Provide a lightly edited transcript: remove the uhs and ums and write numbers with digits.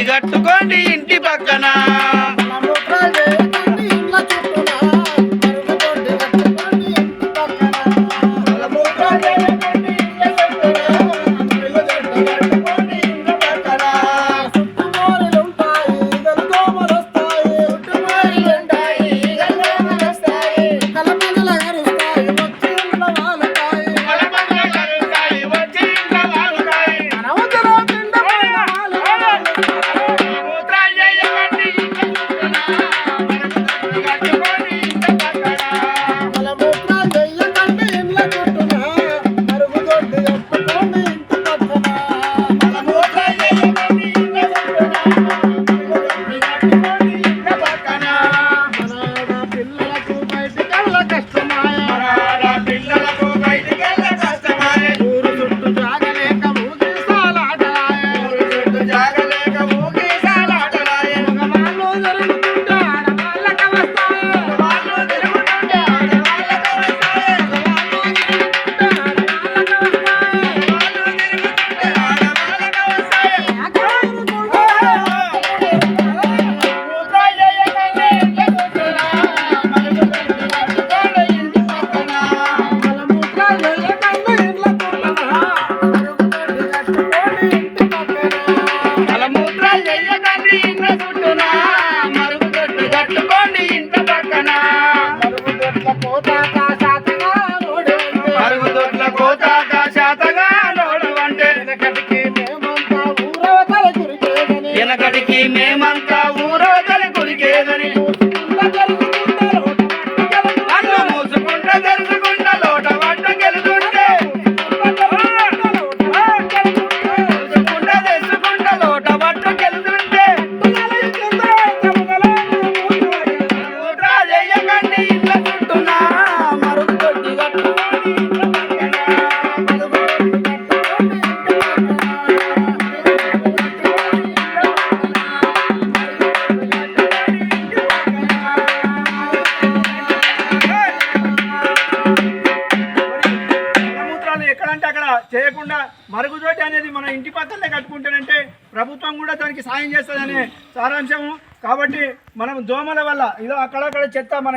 కట్టుకోండి ఇంటి పక్కన వెనకటికి మేమంతా ఊరోదలి కురికేదని అన్ను మూసుకుంటా జరుపుకుంటా లోట పట్ట గెలుతుంటే మూసుకుంటా తెచ్చుకుంటా లోట పట్ట గెలుతుంటే రాజయ్యకండి ఇళ్ళ చుట్టూనా మరుగు తొట్టి ఎక్కడంటే అక్కడ చేయకుండా మరుగుదొడ్డి అనేది మన ఇంటి పక్కనే కట్టుకుంటేనంటే ప్రభుత్వం కూడా దానికి సాయం చేస్తుందనే సారాంశము. కాబట్టి మనం దోమల వల్ల ఇదో అక్కడక్కడ చెత్త మన